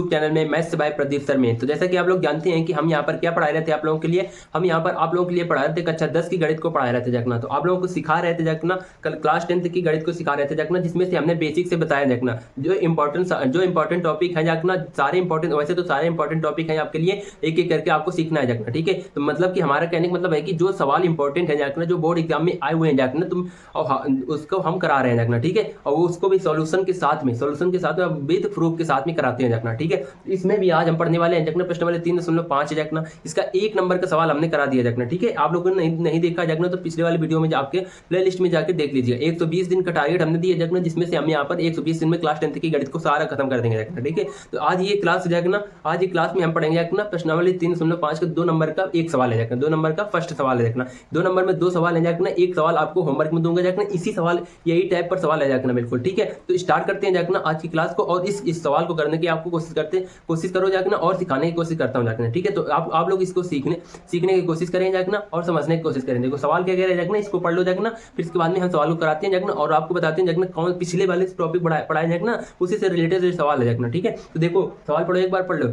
YouTube channel में maths by Pradeep sir में। तो जैसा कि आप लोग जानते हैं कि हम यहाँ पर क्या पढ़ा रहे थे आप लोगों के लिए, हम यहाँ पर आप लोगों के लिए पढ़ा रहे थे कक्षा 10 की गणित को पढ़ा रहे थे जखना। तो आप लोगों को सिखा रहे थे जखना, कल क्लास 10 की गणित को सिखा रहे थे जखना, जिसमें से हमने बेसिक से बताया जखना जो इंपॉर्टेंट टॉपिक है जखना, सारे इंपॉर्टेंट, वैसे तो सारे इंपॉर्टेंट टॉपिक है आपके लिए, एक एक करके आपको सीखना है जखना, ठीक है। तो मतलब कि हमारा कहने का मतलब है कि जो सवाल इंपॉर्टेंट है जखना, जो बोर्ड एग्जाम में आए हुए हैं जखना, तुम उसको हम करा रहे हैं जखना, ठीक है। और उसको भी सॉल्यूशन के साथ में विद प्रूफ के साथ में कराते हैं जखना, ठीक है। इसमें भी आज हम पढ़ने वाले हैं जखना प्रश्न वाले 3.5 है जखना, इसका 1 नंबर का सवाल हमने करा दिया जखना, ठीक है। आप लोगों ने नहीं देखा जखना तो पिछले वाले वीडियो में आपके प्ले लिस्ट में जाकर देख लीजिए। 120 दिन का टारगेट हमने दिया जखना, जिसमें से हम यहाँ पर 120 दिन में क्लास 10 की गणित को सारा खत्म कर देंगे जखना, ठीक है। तो आज ये क्लास जखना, आज ये क्लास में हम पढ़ेंगे जखना प्रश्नावली 3.5 का 2 नंबर का एक सवाल है जखना, 2 नंबर का फर्स्ट सवाल है जखना। 2 नंबर में 2 सवाल है जखना, एक सवाल आपको होमवर्क में दूंगा जखना, इसी सवाल यही टाइप पर सवाल है जखना, बिल्कुल ठीक है। तो स्टार्ट करते हैं जखना आज की क्लास को, और इस सवाल को करने की आपको कोशिश करो जखना, और सिखाने की कोशिश करता हूं जखना, ठीक है। तो आप लोग इसको सीखने की कोशिश करें जखना, और समझने की कोशिश करें। देखो सवाल क्या कह रहे हैं जखना, इसको पढ़ लो जखना, फिर इसके बाद में हम सवाल को कराते हैं जखना, और आपको बताते हैं जखना कौन पिछले वाले टॉपिक पढ़ाए जखना, उसी से रिलेटेड सवाल है जखना, ठीक है। तो देखो सवाल पढ़ो, एक बार पढ़ लो।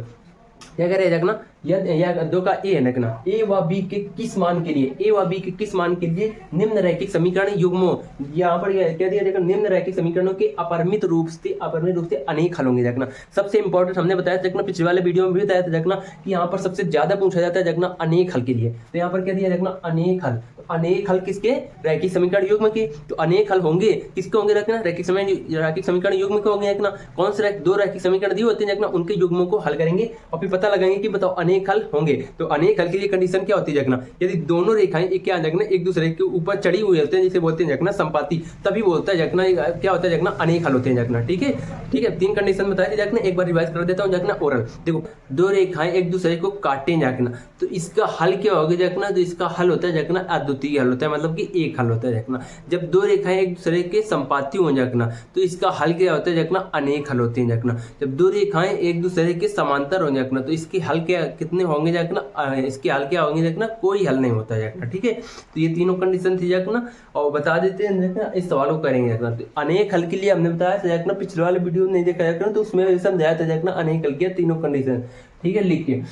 क्या कह रहे हैं जखना, यह 2 का ए है जखना, ए व बी के किस मान के लिए निम्न रैखिक समीकरण युग्मों, यहाँ पर क्या दिया जखना, निम्न रैखिक समीकरणों के अपरिमित रूप से अनेक हल होंगे जखना। सबसे इंपॉर्टेंट हमने बताया जखना, पिछले वाले वीडियो में भी बताया था जखना कि यहाँ पर सबसे ज्यादा पूछा जाता है जखना अनेक हल के लिए। तो यहाँ पर क्या दिया जखना, अनेक हल। अनेक हल किसके, रैखिक समीकरण युग्म के। तो अनेक हल होंगे किसके होंगे रखना, रैखिक समीकरण युग्म के होंगे रखना। कौन से 2 रैखिक समीकरण दिए होते हैं रखना, उनके युग्मों को हल करेंगे और फिर पता लगाएंगे कि बताओ अनेक हल होंगे। तो अनेक हल के लिए कंडीशन क्या होती है रखना, यदि दोनों रेखाएं एक क्या रखना, एक दूसरे के ऊपर चढ़ी हुई होते हैं, जिसे बोलते हैं रखना संपाती, तभी बोलता है रखना क्या होता है रखना, अनेक हल होते हैं रखना, ठीक है। ठीक है, 3 कंडीशन बताई रखना, एक बार रिवाइज कर देता हूं रखना। ओरल देखो, 2 रेखाएं एक दूसरे को काटें रखना, तो इसका हल क्या होगा रखना, तो इसका हल होता है रखना अद्वितीय हल होता है, मतलब कि एक हल होता है रखना। जब 2 रेखाएं एक दूसरे के संपाती हो रखना, तो इसका हल क्या होता है रखना, अनेक हल होते हैं रखना। जब 2 रेखाएं एक दूसरे के समांतर हो रखना, तो इसके हल क्या कितने होंगे रखना, इसके हल क्या होंगे रखना, कोई हल नहीं होता है रखना, ठीक है। तो ये तीनों कंडीशन थी रखना, और बता देते हैं रखना, इस सवाल को करेंगे रखना। तो अनेक हल के लिए हमने बताया था रखना, पिछले वाले वीडियो नहीं देखा रखना, तो उसमें समझाया था रखना अनेक हल के तीनों कंडीशन, ठीक है। लिखिए,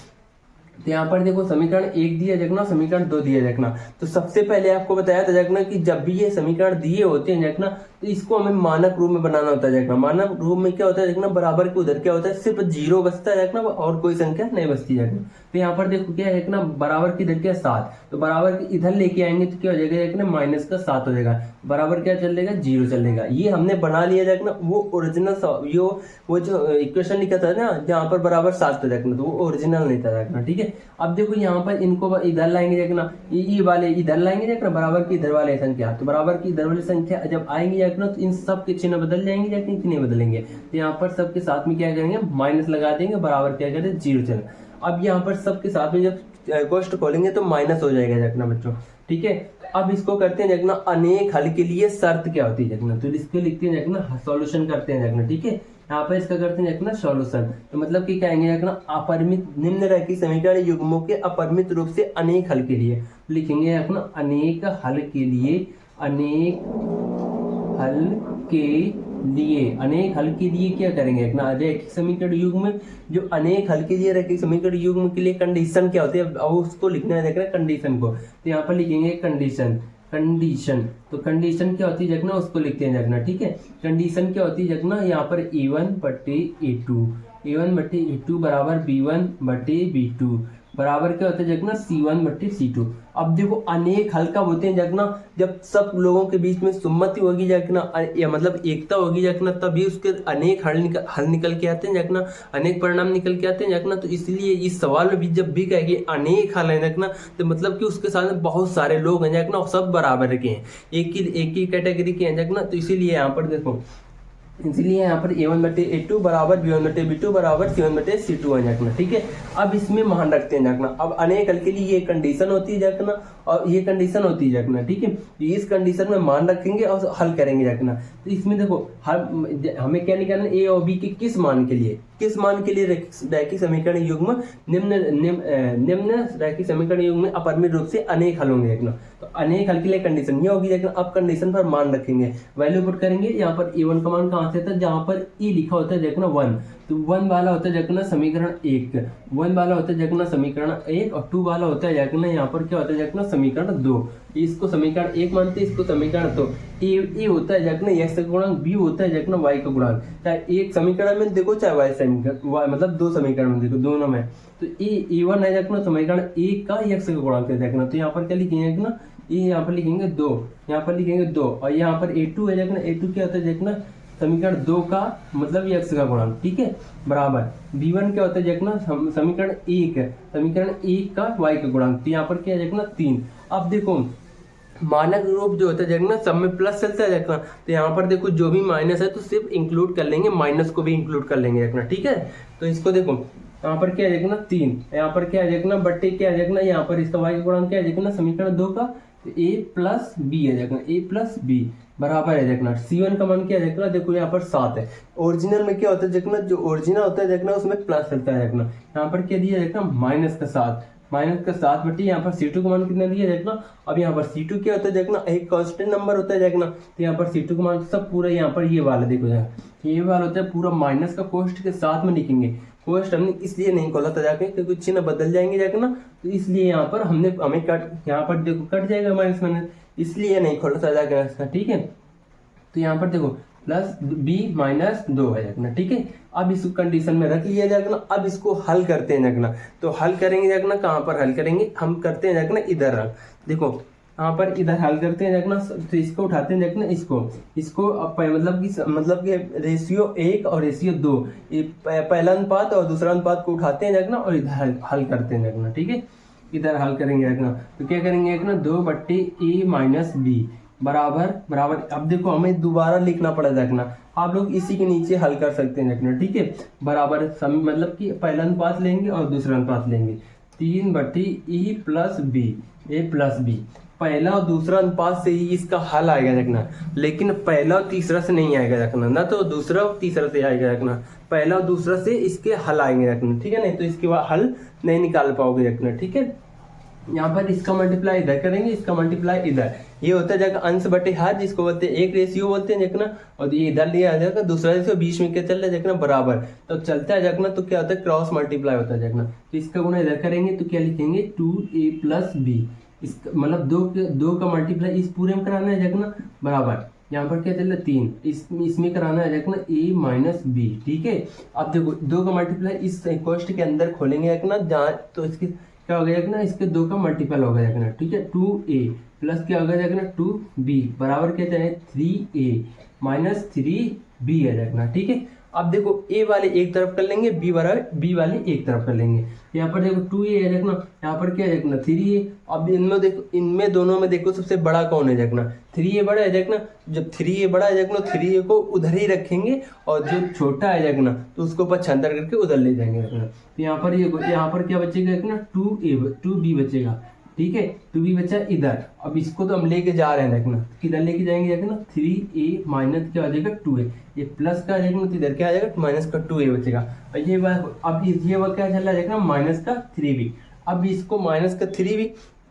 तो यहाँ पर देखो समीकरण 1 दिया रखना, समीकरण 2 दिया रखना। तो सबसे पहले आपको बताया था रखना कि जब भी ये समीकरण दिए होते हैं रखना, तो इसको हमें मानक रूप में बनाना होता है रखना। मानक रूप में क्या होता है रखना, बराबर के उधर क्या होता है, सिर्फ 0 बचता है रखना, और कोई संख्या नहीं बचती रखना। तो यहाँ पर देखो क्या है रखना, बराबर की इधर क्या 7, तो बराबर के इधर लेके आएंगे तो क्या हो जाएगा रखना, माइनस का 7 हो जाएगा, बराबर क्या चलेगा, 0 चलेगा। ये हमने बना लिया रखना, वो ओरिजिनल वो जो इक्वेशन लिखा था ना, जहाँ पर बराबर 7 था रखना, तो वो ओरिजिनल नहीं था रखना, ठीक है। अब देखो यहाँ पर इनको इधर लाएंगे रखना, ये वाले इधर लाएंगे रखना, बराबर की इधर वाले संख्या, तो बराबर की इधर वाली संख्या जब आएंगे रखना, तो इन सब के चिन्ह बदल जाएंगे रखना, कि नहीं बदलेंगे। तो यहाँ पर सबके साथ में क्या करेंगे, माइनस लगा देंगे, बराबर क्या करेंगे, 0 चलेगा। अब यहाँ पर सबके साथ में जब कोष्ठ खोलेंगे तो माइनस हो जाएगा रखना बच्चों, ठीक है। अब इसको करते हैं रखना अनेक हल के लिए शर्त क्या होती है रखना, तो इसको लिखते हैं रखना, सॉल्यूशन करते हैं रखना, ठीक है। यहाँ पर इसका करते हैं रखना सॉल्यूशन, तो मतलब कि क्या आएंगे रखना, अपरिमित निम्न रैखिक समीकरण युग्मों के अपरिमित रूप से अनेक हल के लिए लिखेंगे रखना, अनेक हल के लिए, अनेक हल के लिए क्या करेंगे रखना, रैखिक समीकरण युग्म, जो अनेक हल के लिए रैखिक समीकरण युग्म के लिए कंडीशन क्या होती है, अब उसको लिखना है रखना कंडीशन को। तो यहाँ पर लिखेंगे कंडीशन, तो कंडीशन क्या होती है रखना, उसको लिखते हैं रखना, ठीक है। कंडीशन क्या होती है रखना, यहाँ पर A1/A2 बराबर B1/B2 बराबर क्या होता है रखना, C1/C2। अब देखो अनेक हल कब होते हैं रखना, जब सब लोगों के बीच में सुम्मति होगी रखना, या मतलब एकता होगी रखना, तभी उसके अनेक हल निकल के आते हैं रखना, अनेक परिणाम निकल के आते हैं रखना। तो इसलिए इस सवाल में भी जब भी कहेंगे अनेक हल है रखना, तो मतलब कि उसके साथ बहुत सारे लोग हैं रखना, और सब बराबर के हैं, एक ही कैटेगरी के हैं रखना। तो इसीलिए यहाँ पर देखो, इसलिए यहाँ पर A1/A2 बराबर B1/B2 बराबर C1/C2 है रखना, ठीक है। अब इसमें मान रखते हैं रखना, अब अनेक हल के लिए ये कंडीशन होती है रखना, और ये कंडीशन होती है रखना, ठीक है। इस कंडीशन में मान रखेंगे और हल करेंगे रखना। तो इसमें देखो हमें क्या निकालना, ए और बी के किस मान के लिए रैखिक समीकरण युग्म निम्न रैखिक समीकरण युग्म में अपरिमित रूप से अनेक हल होंगे रखना। तो अनेक हल के लिए कंडीशन ये होगी रखना। अब कंडीशन पर मान रखेंगे, वैल्यू पुट करेंगे। यहाँ पर A1 का मान कहाँ से था, जहाँ पर E लिखा होता है देखना 1, तो 1 वाला होता है जगना समीकरण 1, 1 वाला होता है जगना समीकरण 1 और 2 वाला होता है जगना यहाँ पर क्या होता है जगना समीकरण 2। इसको समीकरण 1 मानते हैं, इसको समीकरण 2। ए होता है जगना x का गुणांक, बी होता है जगना y का गुणांक। चाहे एक समीकरण में देखो चाहे y समीकरण, मतलब दो समीकरण में देखो, दोनों में। तो ए1 है जगना समीकरण 1 का x का गुणांक है जगना, तो यहाँ पर क्या लिखेंगे जगना, ये यहाँ पर लिखेंगे 2, यहाँ पर लिखेंगे 2, और यहाँ पर a2 है जगना, a2 क्या होता है जगना समीकरण 2 का मतलब x का गुणांक, ठीक है, बराबर b1 क्या होता है जगना समीकरण 1 है, समीकरण 1 का y का गुणांक, तो यहाँ पर क्या है जगना 3। अब देखो मानक रूप जो होता है जगना सब में प्लस चलता है जगना, तो यहाँ पर देखो जो भी माइनस है तो सिर्फ इंक्लूड कर लेंगे, माइनस को भी इंक्लूड कर लेंगे जगना, ठीक है। तो इसको देखो यहाँ पर क्या है जगना 3, यहाँ पर क्या है जगना बट्टे क्या है जगना, यहाँ पर इसका y का गुणांक क्या है जगना समीकरण 2 का, तो a प्लस बी है जगना, a प्लस बी बराबर है जगना c1 का मान क्या है जगना, देखो यहाँ पर 7 है। ओरिजिनल में क्या होता है जगना, जो ओरिजिनल होता है जगना उसमें प्लस चलता है जगना, यहाँ पर क्या दिया जगना माइनस का 7, माइनस का 7 बटे यहाँ पर c2 का मान कितना दिया जगना। अब यहाँ पर c2 क्या होता है जगना, एक कांस्टेंट नंबर होता है जगना, तो यहाँ पर c2 का मान सब पूरा यहाँ पर ये वाला देखो जगह, ये वाला होता है पूरा माइनस का कोष्ट के साथ में लिखेंगे। कोष्ट हमने इसलिए नहीं खोला था जाके क्योंकि चिन्ह बदल जाएंगे जाके ना, तो इसलिए यहाँ पर हमें कट, यहाँ पर देखो कट जाएगा माइनस माइनस, इसलिए नहीं खोला था जाके, ठीक है। तो यहाँ पर देखो प्लस b माइनस 2 है जगना, ठीक है। अब इस कंडीशन में रख लिया जाएगा ना, अब इसको हल करते हैं जगना, तो हल करेंगे जगना, कहाँ पर हल करेंगे, हम करते हैं जगना इधर रख, देखो यहाँ पर इधर हल करते हैं जगना, तो इसको उठाते हैं जगना, इसको मतलब कि रेशियो 1 और रेशियो 2, ये पहला अनुपात और दूसरा अनुपात को उठाते हैं जगना और इधर हल करते हैं जगना, ठीक है। इधर हल करेंगे जगना, तो क्या करेंगे जगना 2 बट्टे a माइनस बी बराबर। अब देखो हमें दोबारा लिखना पड़ा जगना, आप लोग इसी के नीचे हल कर सकते हैं जगना, ठीक है, बराबर मतलब कि पहला अनुपात लेंगे और दूसरा अनुपात लेंगे, 3 बट्टे e plus b, a plus b. पहला और दूसरा अनुपात से ही इसका हल आएगा जगना, लेकिन पहला और तीसरा से नहीं आएगा जगना, ना तो दूसरा और तीसरा से आएगा जगना, पहला और दूसरा से इसके हल आएंगे जगना, ठीक है, नहीं तो इसके बाद हल नहीं निकाल पाओगे जगना, ठीक है। यहाँ पर इसका मल्टीप्लाई इधर करेंगे, इसका मल्टीप्लाई इधर, ये होता है जगह अंश बटे हर, जिसको बोलते हैं एक रेशियो बोलते हैं जगना, और ये इधर लिया जाएगा दूसरा रेशियो, बीच में क्या चल रहा है जगना बराबर, तो चलता है जगना, तो क्या होता है क्रॉस मल्टीप्लाई होता है जगना, तो इसका गुणा इधर करेंगे तो क्या लिखेंगे 2a प्लस बी, इसका मतलब दो का मल्टीप्लाई इस पूरे में कराना है जगना बराबर, यहाँ पर क्या चल रहा है 3, इसमें कराना है जगना a माइनस बी, ठीक है। अब देखो 2 का मल्टीप्लाई इस कोष्ट के अंदर खोलेंगे जगना, जहाँ तो इसके क्या हो गया जगना, इसके 2 का मल्टीपल हो गया जगना, ठीक है, 2a प्लस क्या हो गया जगना 2b बराबर क्या चाहे 3a माइनस 3b है जगना, ठीक है। अब देखो a वाले एक तरफ कर लेंगे, b वाले एक तरफ कर लेंगे, यहाँ पर देखो 2a है जगना, यहाँ पर क्या है जगना 3a। अब इनमें देखो, इनमें दोनों में देखो सबसे बड़ा कौन है जगना, 3a बड़ा है जगना, जब 3a बड़ा है जगना 3a को उधर ही रखेंगे, और जो छोटा है जगना तो उसको पक्षांतर करके उधर ले जाएंगे जगना, तो यहाँ पर क्या बचेगा जगना 2b बचेगा, ठीक है, 2b बचा इधर। अब इसको तो हम लेके जा रहे हैं देखना, किधर लेके जाएंगे देखना 3a माइनस क्या हो जाएगा 2a, ये प्लस का जाएगा तो इधर क्या आ जाएगा माइनस का 2a बचेगा। और ये अब क्या चल रहा है देखना माइनस का 3b, अब इसको माइनस का 3b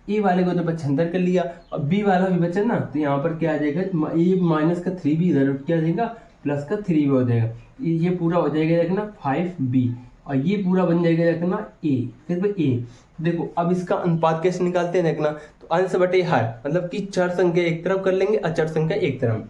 ए वाले को तो पक्षांतर कर लिया, अब बी वाला भी बचा ना, तो यहाँ पर क्या आ जाएगा ए माइनस का 3b इधर क्या आ जाएगा प्लस का 3b हो जाएगा, ये पूरा हो जाएगा देखना 5b, और ये पूरा बन जाएगा देखना a, सिर्फ a। देखो अब इसका अनुपात कैसे निकालते हैं देखना, तो अंश बटे हर, मतलब कि चर संख्या एक तरफ कर लेंगे, अचर संख्या एक तरफ,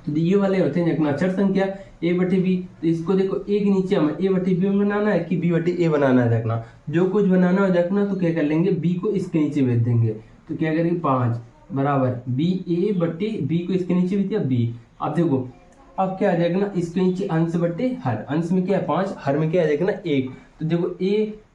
तो ये वाले होते हैं देखना अचर संख्या a बटे b, तो इसको देखो a के नीचे हमें a बटे b बनाना है कि b बटे a बनाना है देखना, जो कुछ बनाना हो देखना तो क्या कर लेंगे b को इसके नीचे भेज देंगे, तो क्या करेंगे 5 बराबर a बटे b को इसके नीचे भेज दिया b। अब देखो अब क्या आ जाएगा ना, इसके नीचे अंश बटे हर, अंश में क्या है 5, हर में क्या आ जाएगा ना 1, तो देखो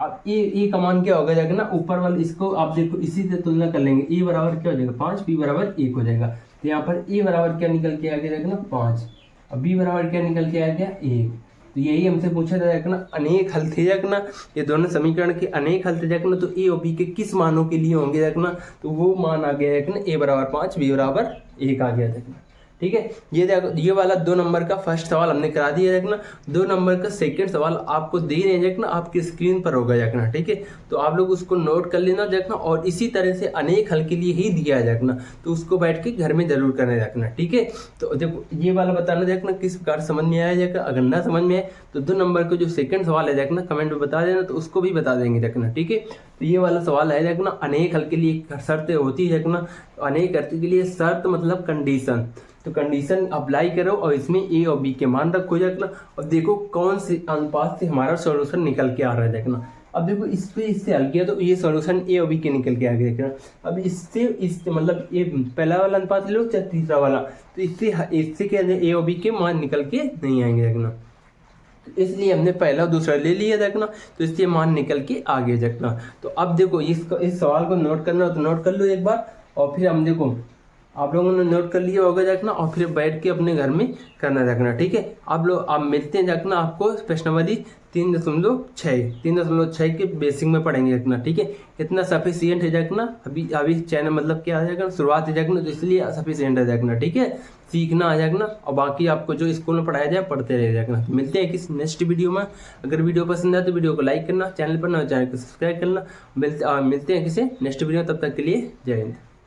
अब ए का मान क्या होगा जाएगा ना ऊपर वाले, इसको आप देखो इसी से तुलना कर लेंगे, a बराबर क्या हो जाएगा 5, b बराबर 1 हो जाएगा, तो यहाँ पर a बराबर क्या निकल के आ गया जाएगा ना 5, और b बराबर क्या निकल के आ गया 1। तो यही हमसे पूछा जाएगा ना अनेक हल थे जाएगा ना, ये दोनों समीकरण के अनेक हल थे जाएगा ना, तो a और b के किस मानों के लिए होंगे जाएगा ना, तो वो मान आ गया जाएगा ना a बराबर 5, b बराबर 1 आ गया जाएगा। ठीक है। ये देखो, ये वाला 2 नंबर का फर्स्ट सवाल हमने करा दिया देखना। 2 नंबर का सेकंड सवाल आपको दे रहे हैं देखना, आपकी स्क्रीन पर होगा देखना, ठीक है। तो आप लोग उसको नोट कर लेना देखना, और इसी तरह से अनेक हल के लिए ही दिया है देखना, तो उसको बैठ के घर में जरूर करने देखना, ठीक है। तो देखो ये वाला बताना देखना किस प्रकार समझ में आया देखना। अगर ना समझ में आए तो 2 नंबर का जो सेकंड सवाल है देखना कमेंट में बता देना, तो उसको भी बता देंगे देखना, ठीक है। तो ये वाला सवाल है देखना, अनेक हल के लिए शर्तें होती है देखना। अनेक हल के लिए शर्त मतलब कंडीशन, तो कंडीशन अप्लाई करो और इसमें ए और बी के मान रखो देखना, और देखो कौन से अनुपात से हमारा सॉल्यूशन निकल के आ रहा है देखना। अब देखो इससे हल किया तो ये सॉल्यूशन ए और बी के निकल के आ गया देखना। अब इससे मतलब ये पहला वाला अनुपात लो चाहे तीसरा वाला, तो इससे क्या ए और बी के मान निकल के नहीं आएंगे देखना। तो इसलिए हमने पहला और दूसरा ले लिया देखना, तो इसलिए मान निकल के आ गया देखना। तो अब देखो इस सवाल को नोट करना हो तो नोट कर लो एक बार, और फिर हम देखो आप लोगों ने नोट कर लिया होगा देखना, और फिर बैठ के अपने घर में करना देखना, ठीक है। आप मिलते हैं देखना, आपको प्रश्न नंबर 3.6 के बेसिक में पढ़ेंगे देखना, ठीक है। इतना सफिशियंट है देखना। अभी चैनल मतलब क्या आ जाएगा, शुरुआत है देखना, तो इसलिए सफिशियंट है देखना, ठीक है। सीखना आ जाएगा, और बाकी आपको जो स्कूल में पढ़ाया जाए पढ़ते रह जाएगा। मिलते हैं किस नेक्स्ट वीडियो में। अगर वीडियो पसंद आए तो वीडियो को लाइक करना, चैनल पर ना चैनल को सब्सक्राइब करना। मिलते हैं किसी नेक्स्ट वीडियो, तब तक के लिए जय हिंद।